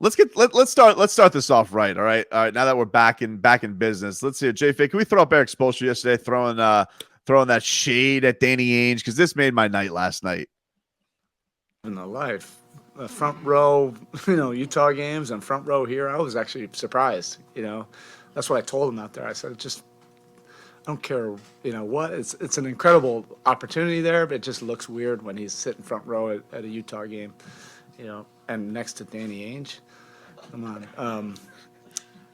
let's start this off right. All right. Now that we're back in business, let's see. Jay Fake, can we throw up Eric Spoelstra yesterday, throwing that shade at Danny Ainge, because this made my night last night. In the life, front row, Utah games and front row here. I was actually surprised. That's what I told him out there. I said, I don't care, what. It's an incredible opportunity there, but it just looks weird when he's sitting front row at a Utah game, and next to Danny Ainge. Come on.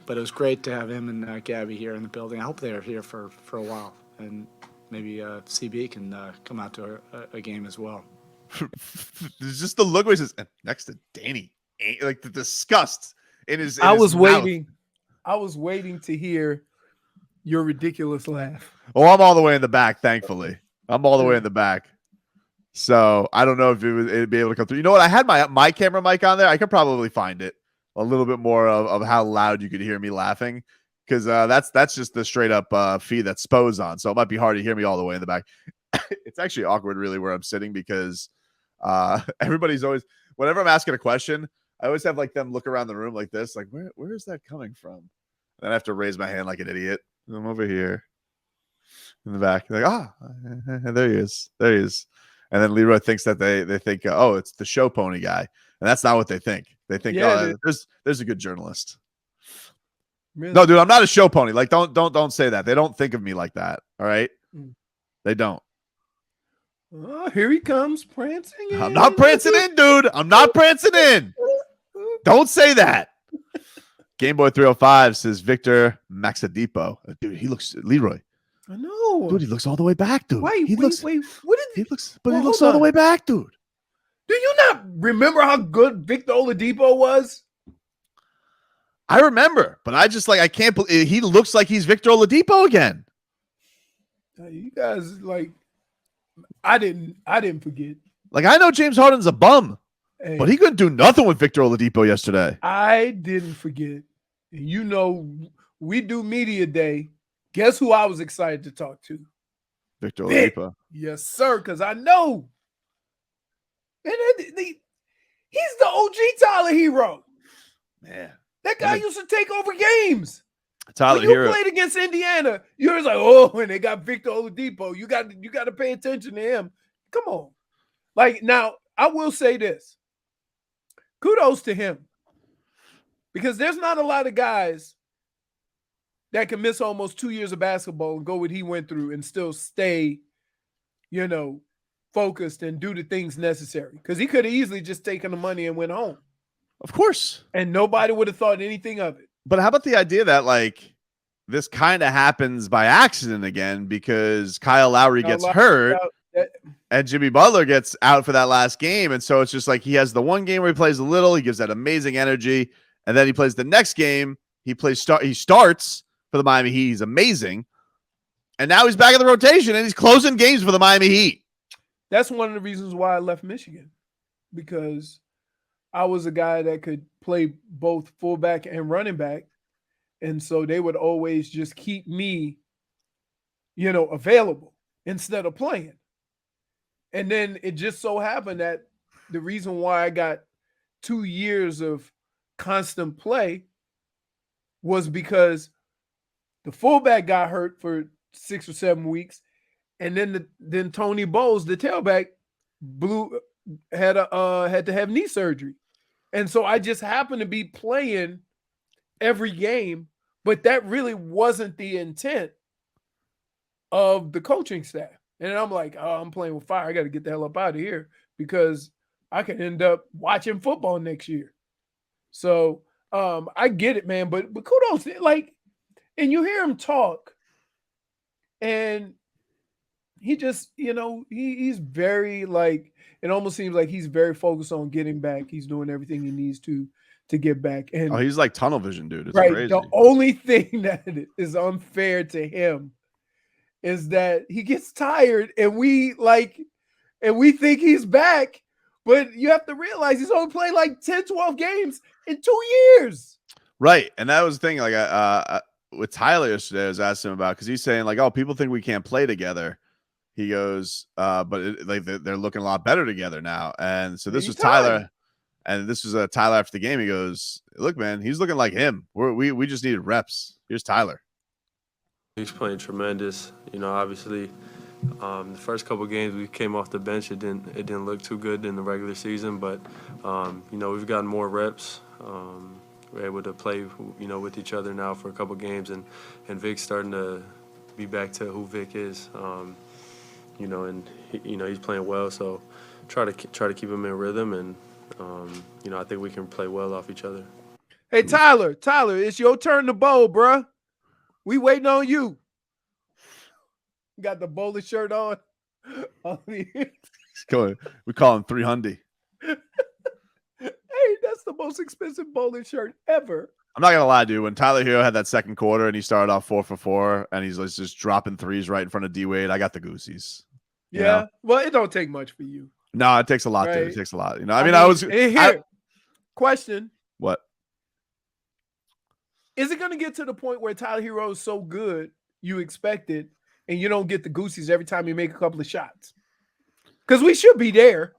But it was great to have him and Gabby here in the building. I hope they're here for a while, and maybe CB can come out to a game as well. There's just the look where he says, next to Danny, like the disgust in his. I was mouth. waiting to hear your ridiculous laugh. Oh, I'm all the way in the back. Thankfully, I'm all the way in the back. So I don't know if it'd be able to come through. You know what? I had my camera mic on there. I could probably find it a little bit more of how loud you could hear me laughing, because that's just the straight up feed that Spo's on. So it might be hard to hear me all the way in the back. It's actually awkward, really, where I'm sitting, because everybody's always, whenever I'm asking a question, I always have like them look around the room like this, like where is that coming from? Then I have to raise my hand like an idiot. I'm over here in the back. Like, there he is. And then Leroy thinks that they think, oh, it's the show pony guy, and that's not what they think. They think, there's a good journalist. Really? No, dude, I'm not a show pony. Like, don't say that. They don't think of me like that. All right, they don't. Oh, here he comes prancing in. I'm not prancing in, dude. I'm not prancing in. Don't say that. Gameboy 305 says Victor Maxadipo. Dude, he looks Leroy. I know. Dude, he looks all the way back, dude. Wait. What did he looks? But he looks all the way back, dude. Do you not remember how good Victor Oladipo was? I remember, but I just I can't believe he looks like he's Victor Oladipo again. You guys I didn't forget. Like, I know James Harden's a bum, but he couldn't do nothing with Victor Oladipo yesterday. I didn't forget. We do media day. Guess who I was excited to talk to? Victor Oladipo. Yes, sir, because I know. And he's the OG Tyler Hero. Man. That guy used to take over games. Tyler when you Hero played against Indiana, you was like, oh, and they got Victor Oladipo. You got to pay attention to him. Come on. Like, now, I will say this. Kudos to him. Because there's not a lot of guys that can miss almost 2 years of basketball and go what he went through and still stay, focused and do the things necessary. Because he could have easily just taken the money and went home. Of course. And nobody would have thought anything of it. But how about the idea that, this kind of happens by accident again, because Kyle Lowry gets hurt and Jimmy Butler gets out for that last game. And so it's just like he has the one game where he plays a little, he gives that amazing energy, and then he plays the next game, he starts for the Miami Heat. He's amazing. And now he's back in the rotation and he's closing games for the Miami Heat. That's one of the reasons why I left Michigan, because I was a guy that could play both fullback and running back. And so they would always just keep me, available instead of playing. And then it just so happened that the reason why I got 2 years of constant play was because the fullback got hurt for 6 or 7 weeks. And then Tony Bowles, the tailback, had to have knee surgery. And so I just happened to be playing every game, but that really wasn't the intent of the coaching staff. And I'm like, oh, I'm playing with fire. I got to get the hell up out of here because I could end up watching football next year. So I get it, man. But kudos, and you hear him talk, and he just, he's very it almost seems like he's very focused on getting back. He's doing everything he needs to get back. And he's like tunnel vision, dude. It's right. Crazy. The only thing that is unfair to him is that he gets tired and we think he's back, but you have to realize he's only played 10, 12 games in 2 years. Right. And that was the thing. With Tyler yesterday, I was asking him about, because he's saying oh, people think we can't play together. He goes, but they're looking a lot better together now. And so this was Tyler And this was Tyler after the game. He goes, "Look, man, he's looking like him. We just needed reps. Here's Tyler." He's playing tremendous. Obviously, the first couple games we came off the bench, it didn't look too good in the regular season, but we've gotten more reps. We're able to play, with each other now for a couple games, and Vic's starting to be back to who Vic is. And he's playing well, so try to keep him in rhythm, and I think we can play well off each other. Hey, Tyler, it's your turn to bowl, bruh. We waiting on you. Got the bowler shirt on. We call him 300. Hey, that's the most expensive bowling shirt ever. I'm not gonna lie, dude. When Tyler Hero had that second quarter and he started off 4 for 4, and he's just dropping threes right in front of D Wade, I got the goosies. Yeah. Well, it don't take much for you. No, it takes a lot. Right. Dude. It takes a lot. I was question. What? Is it gonna get to the point where Tyler Hero is so good you expect it, and you don't get the goosies every time you make a couple of shots? Because we should be there.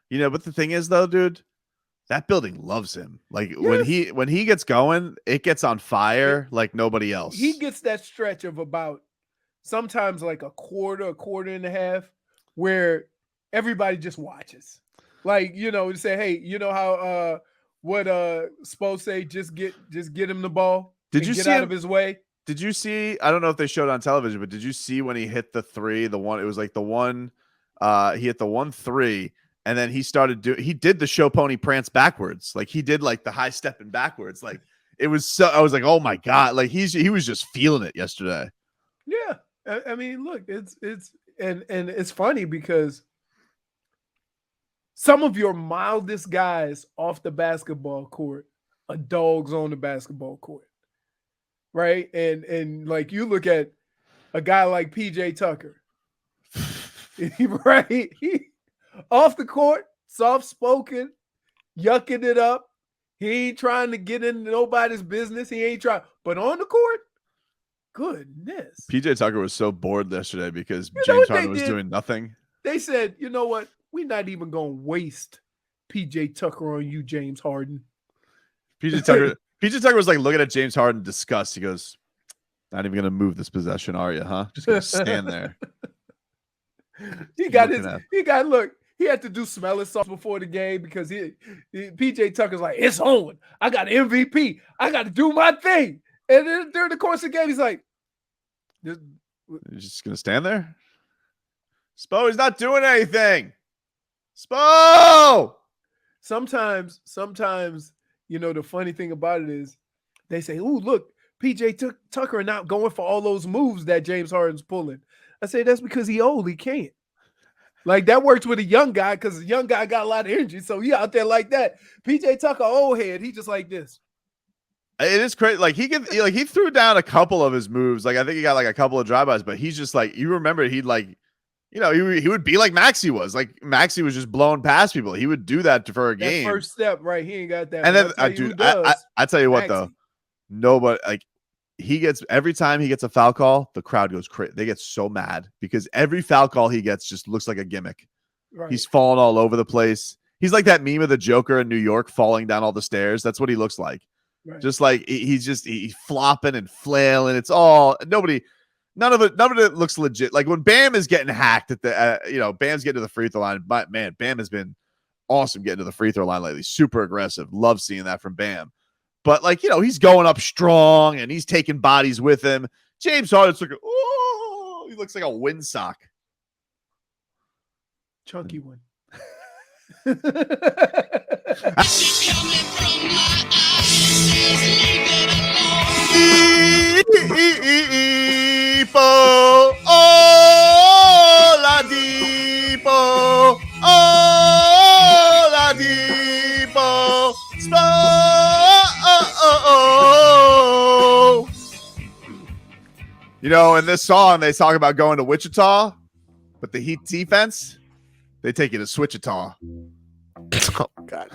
But the thing is, though, dude, that building loves him. Like when he gets going, it gets on fire like nobody else. He gets that stretch of about sometimes like a quarter and a half, where everybody just watches. Like, to say, hey, you know how what Spo say, just get him the ball. Did you get see out him? of his way? Did you see? I don't know if they showed it on television, but did you see when he hit the three? The one, it was like the one. He hit the 1-3, and then he did the show pony prance backwards. Like he did like the high stepping backwards. Like it was so. I was like, oh my god! Like he was just feeling it yesterday. Yeah, I mean, look, it's it's funny because some of your mildest guys off the basketball court are dogs on the basketball court, right? And like you look at a guy like PJ Tucker, right? He off the court, soft spoken, yucking it up. He ain't trying to get into nobody's business. He ain't trying, but on the court, goodness. PJ Tucker was so bored yesterday because James Harden was doing nothing. They said, you know what? We're not even going to waste PJ Tucker on you, James Harden. PJ Tucker was like looking at James Harden in disgust. He goes, "Not even going to move this possession, are you, huh? Just going to stand there." He had to do smelling sauce before the game because PJ Tucker's like, it's on. I got an MVP. I got to do my thing. And then during the course of the game, he's like, "You're just going to stand there? Spo is not doing anything. Spo!" Sometimes, the funny thing about it is they say, "Ooh, look, PJ Tucker not going for all those moves that James Harden's pulling." I say that's because he old. He can't. Like that works with a young guy because the young guy got a lot of energy, so he out there like that. PJ Tucker, old head, he just like this. It is crazy. Like he threw down a couple of his moves. Like I think he got like a couple of drive-bys, but he's just like, you remember he'd like, he would be like Maxey was. Like Maxey was just blowing past people. He would do that for a game. First step, right? He ain't got that. And then, dude, I tell you what though, nobody like. Every time he gets a foul call, the crowd goes crazy. They get so mad because every foul call he gets just looks like a gimmick. Right. He's falling all over the place. He's like that meme of the Joker in New York falling down all the stairs. That's what he looks like. Right. Just like he's flopping and flailing. It's all none of it looks legit. Like when Bam is getting hacked at the Bam's getting to the free throw line. But man, Bam has been awesome getting to the free throw line lately. Super aggressive. Love seeing that from Bam. But like, he's going up strong and he's taking bodies with him. James Harden's like, oh, he looks like a windsock. Chunky one. In this song, they talk about going to Wichita, but the Heat defense, they take you to Switchita. Oh, God.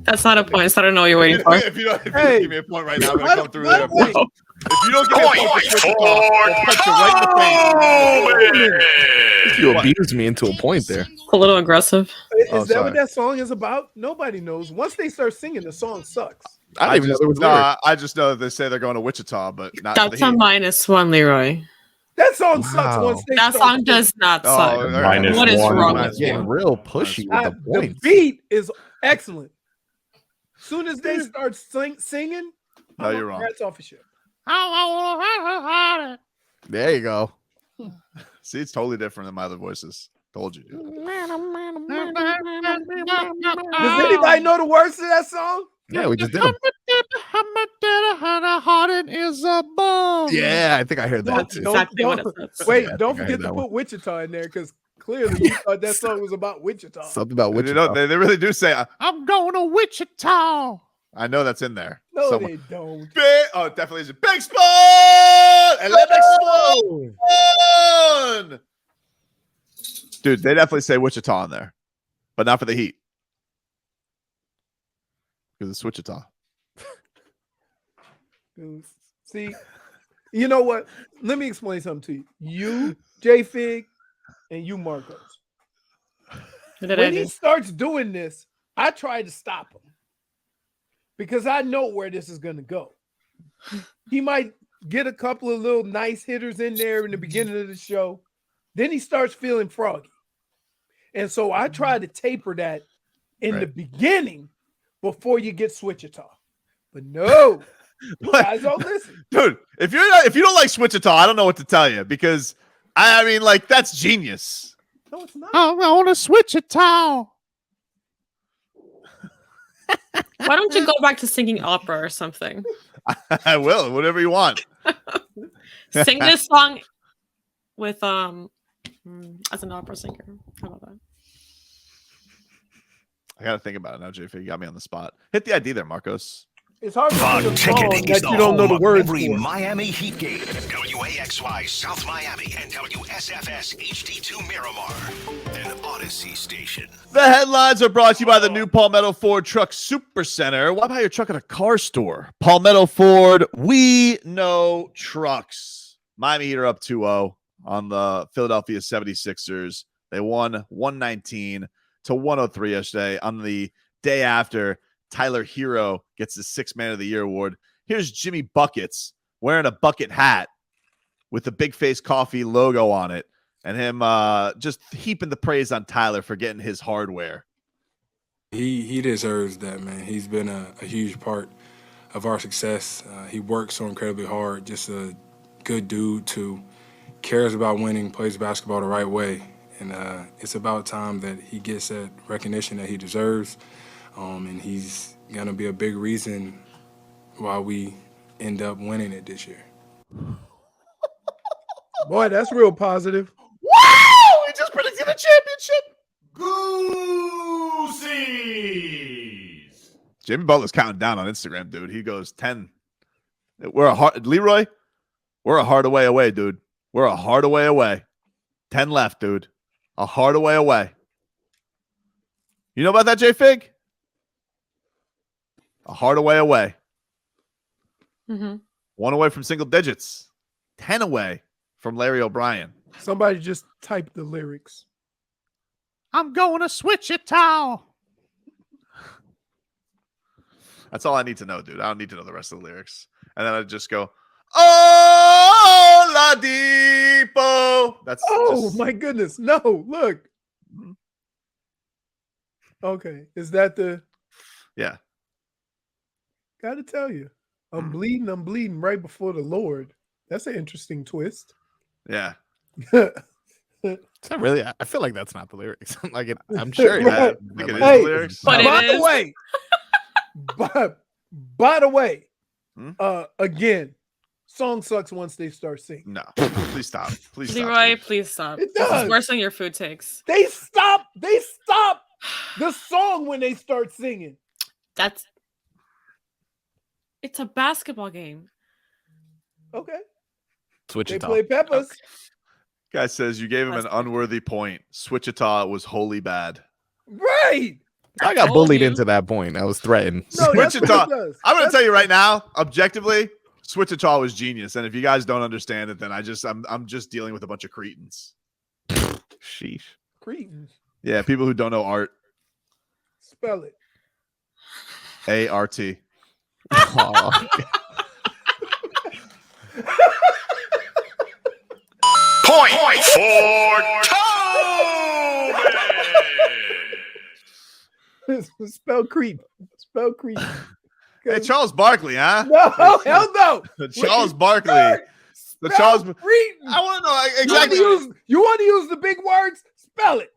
That's not a point, so I don't know what you're waiting for. If you give me a point right now, I'm going to come through there. If If you don't give me a point for Wichita, I'll punch you right in the face. You abused me into a point there. A little aggressive. Is that what that song is about? Nobody knows. Once they start singing, the song sucks. I didn't even know there was lyrics. I just know that they say they're going to Wichita, but not That's the a Heat. -1, Leroy. That song sucks once they That start song does not suck. -1. What is wrong with Getting you? real pushy with the The points. beat is excellent. Soon as they start singing, No, you're wrong. That's off of shit. There you go. See, it's totally different than my other voices. Told you, dude. Does anybody know the words to that song? Yeah, we just did them. Yeah, I think I heard that That's too. exactly what it says. Wait, Yeah, I don't think I forget heard to that put Wichita in there because clearly you thought that song was about Wichita. Something about You Wichita. know, they really do say, I'm going to Wichita. I know that's in there. No, somewhere. they don't. Oh, it definitely is a big spot. Olympic spot. Dude, they definitely say Wichita in there, but not for the Heat. Because it's Wichita. See, you know what? Let me explain something to you. You, J Fig, and you, Marcos. What did I When do? he starts doing this, I try to stop him because I know where this is going to go. He might get a couple of little nice hitters in there in the beginning of the show. Then he starts feeling froggy. And so I try to taper that in the beginning before you get Wichita. But no, you guys don't listen. Dude, if you don't like Wichita, I don't know what to tell you because I mean, like, that's genius. No, it's not. I want to Wichita. Why don't you go back to singing opera or something? I will, whatever you want. Sing this song with as an opera singer. How about that? I got to think about it now, JF. You got me on the spot. Hit the ID there, Marcos. It's hard to Fun sing a song ticketing is that the you don't know the home of words every for. Miami Heat game. WAXY South Miami and WSFS HD2 Miramar, an Odyssey station. The headlines are brought to you by the new Palmetto Ford Truck Super Center. Why buy your truck at a car store? Palmetto Ford, we know trucks. Miami Heat are up 2-0 on the Philadelphia 76ers. They won 119 to 103 yesterday. On the day after, Tyler Hero gets the 6th Man of the Year award. Here's Jimmy Buckets wearing a bucket hat with the Big Face Coffee logo on it, and him just heaping the praise on Tyler for getting his hardware. He deserves that, man. He's been a huge part of our success. He works so incredibly hard, just a good dude who cares about winning, plays basketball the right way. And it's about time that he gets that recognition that he deserves. And he's going to be a big reason why we end up winning it this year. Boy, that's real positive. Wow! We just predicted a championship. Goosies. Jimmy Butler's counting down on Instagram, dude. He goes 10. Leroy, we're a Hardaway away, dude. We're a Hardaway away. 10 left, dude. A Hardaway away. You know about that, J-Fig? A Hardaway away. Mm-hmm. 1 away from single digits. 10 away from Larry O'Brien. Somebody just typed the lyrics. I'm going to switch it towel. That's all I need to know, dude. I don't need to know the rest of the lyrics. And then I just go, oh, La Depot. That's My goodness. No, look. Okay. Is that the Yeah. gotta tell you? I'm bleeding right before the Lord. That's an interesting twist. Yeah. It's not really. I feel like that's not the lyrics. I'm sure. Right. I think it is Hey, the lyrics. But it by is. the way, by the way, Hmm? again, song sucks once they start singing. No. Please stop. Please stop. Leroy, dude. please stop. It This does. is worse than your food takes. They stop the song when they start singing. It's a basketball game. Okay. Switch They it play Peppers. Guy says you gave him an unworthy point. Switchita was wholly bad. Right. I got told bullied you. into that point. I was threatened. No, that's what Wichita. it does. I'm going to tell you right now, objectively, Switchachal was genius, and if you guys don't understand it, then I'm just dealing with a bunch of cretins. Sheesh. Cretins. Yeah, people who don't know art. Spell it. ART. Oh, Point for Tobin. Spell Cretan. Spell Cretan. Hey, Charles Barkley, huh? No, hell no. Charles Barkley. The Spell Charles. Cretan. I want to know You want exactly. to use the big words? Spell it.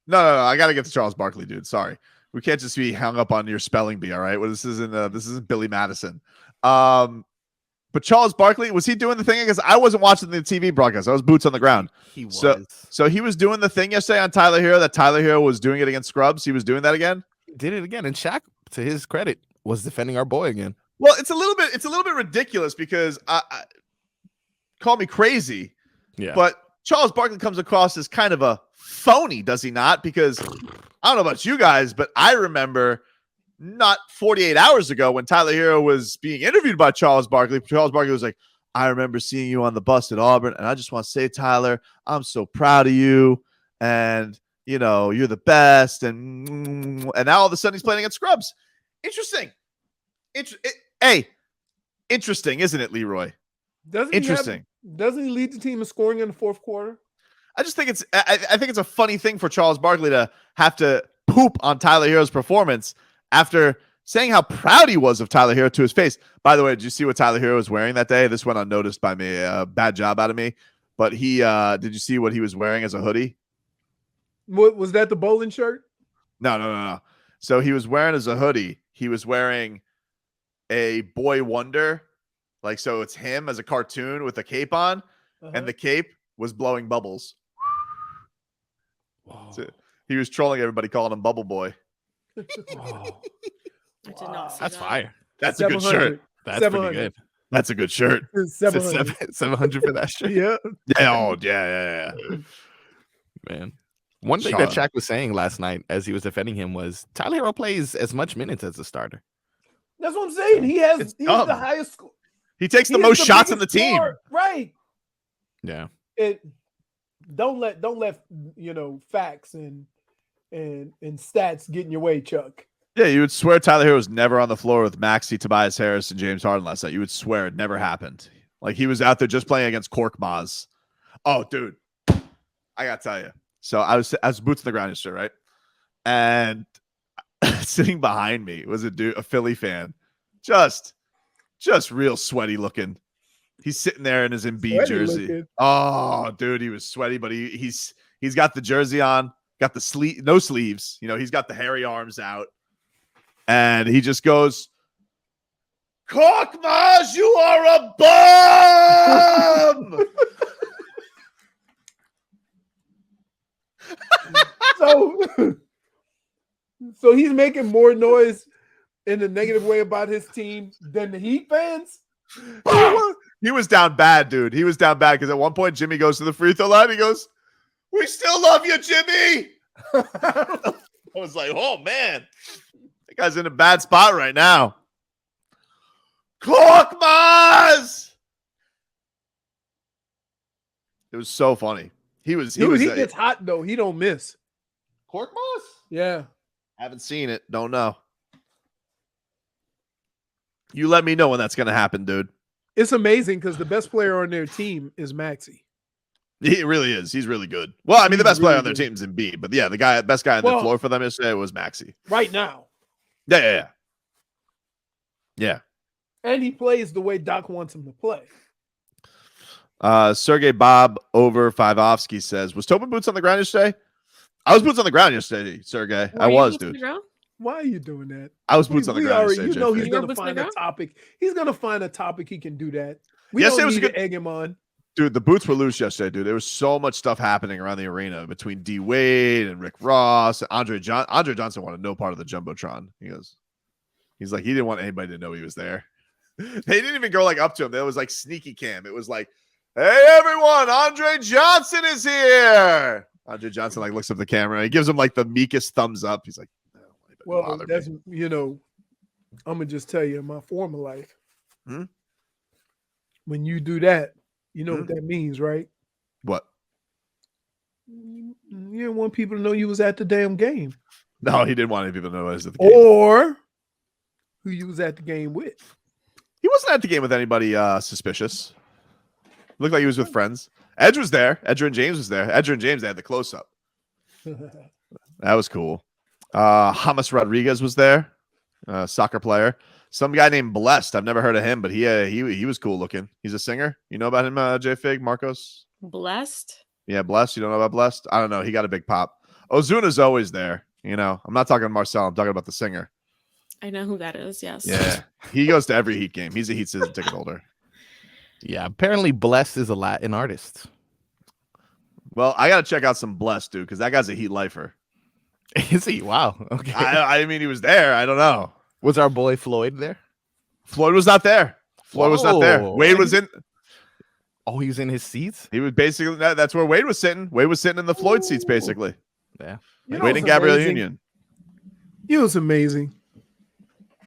No. I got to get to Charles Barkley, dude. Sorry, we can't just be hung up on your spelling bee. All right. Well, this isn't Billy Madison. But Charles Barkley, was he doing the thing? Because I wasn't watching the TV broadcast. I was boots on the ground. he was. So he was doing the thing yesterday on Tyler Hero that Tyler Hero was doing it against Scrubs. He was doing that again. He did it again, and Shaq, to his credit, was defending our boy again. Well, it's a little bit ridiculous because I call me crazy, Yeah. but Charles Barkley comes across as kind of a phony, does he not? Because I don't know about you guys, but I remember not 48 hours ago when Tyler Hero was being interviewed by Charles Barkley. Charles Barkley was like, I remember seeing you on the bus at Auburn, and I just want to say, Tyler, I'm so proud of you, and you know, you're the best. And now all of a sudden he's playing against Scrubs. Interesting. Interesting, isn't it, Leroy? Interesting. Doesn't he lead the team in scoring in the fourth quarter? I just think I think it's a funny thing for Charles Barkley to have to poop on Tyler Hero's performance after saying how proud he was of Tyler Hero to his face. By the way, did you see what Tyler Hero was wearing that day? This went unnoticed by me. Bad job out of me. But he did you see what he was wearing as a hoodie? What was that? The bowling shirt? No. So he was wearing as a hoodie. He was wearing a Boy Wonder, like, so it's him as a cartoon with a cape on, and the cape was blowing bubbles. So he was trolling everybody, calling him Bubble Boy. I did not see That's that. fire. That's a good shirt. That's pretty 700. good. That's a good shirt. 700. 700 for that shirt. Yeah. Yeah. Man. One thing that Shaq was saying last night as he was defending him was Tyler Hero plays as much minutes as a starter. That's what I'm saying. He's dumb. the highest score. He takes the most shots on the team. Right. Yeah. Don't let facts and stats get in your way, Chuck. Yeah, you would swear Tyler Hero was never on the floor with Maxey, Tobias Harris, and James Harden last night. You would swear it never happened. Like he was out there just playing against Cork Maz. Oh, dude. I gotta tell you. So I was boots on the ground yesterday, right? And sitting behind me was a Philly fan. Just real sweaty looking. He's sitting there in his Embiid jersey. Looking. Oh, dude, he was sweaty, but he's got the jersey on, got the no sleeves. You know, he's got the hairy arms out. And he just goes, Korkmaz, you are a bum! So he's making more noise in a negative way about his team than the Heat fans? He was down bad, dude. He was down bad because at one point Jimmy goes to the free throw line. He goes, "We still love you, Jimmy." I was like, "Oh man, that guy's in a bad spot right now." Korkmaz! It was so funny. He gets hot though. He don't miss. Korkmaz? Yeah. Haven't seen it. Don't know. You let me know when that's going to happen, dude. It's amazing because the best player on their team is Maxey. He really is. He's really good. Well, I mean, the best player on their team is Embiid, but yeah, the best guy on the floor for them yesterday was Maxey. Right now. Yeah. And he plays the way Doc wants him to play. Sergey Bob over Fivovsky says, was Tobin boots on the ground yesterday? I was boots on the ground yesterday, Sergey. I was, dude. Why are you doing that? I was boots on the ground yesterday. You know he's going to find a topic. He's going to find a topic he can do that. We Yesterday don't was need a good to egg him on. Dude, the boots were loose yesterday, dude. There was so much stuff happening around the arena between D Wade and Rick Ross. Andre Johnson wanted no part of the Jumbotron. He's like, he didn't want anybody to know he was there. They didn't even go like up to him. There was like sneaky cam. It was like, hey everyone, Andre Johnson is here. Andre Johnson like looks up the camera. He gives him like the meekest thumbs up. He's like, no, well, that's I'm gonna just tell you in my former life. When you do that, you know what that means, right? What? You didn't want people to know you was at the damn game. No, he didn't want any people to know I was at the game. Or who you was at the game with. He wasn't at the game with anybody suspicious. Looked like he was with friends. Edge was there. Edger and James was there. Edger and James, they had the close-up. That was cool. James Rodriguez was there, soccer player. Some guy named Blessed. I've never heard of him, but he was cool looking. He's a singer. You know about him, J-Fig, Marcos? Blessed? Yeah, Blessed. You don't know about Blessed? I don't know. He got a big pop. Ozuna's always there. You know, I'm not talking Marcel. I'm talking about the singer. I know who that is, yes. Yeah. He goes to every Heat game. He's a Heat season ticket holder. Yeah, apparently Blessed is a Latin artist. Well, I got to check out some Blessed, dude, because that guy's a Heat lifer. Is he? Wow. Okay. I mean, he was there. I don't know. Was our boy Floyd there? Floyd was not there. Floyd was not there. Whoa. Wade was in. Oh, he was in his seats? He was basically, that's where Wade was sitting. Wade was sitting in the Floyd seats, basically. Yeah. You know Wade what's and Gabrielle amazing? Union. You know what's amazing?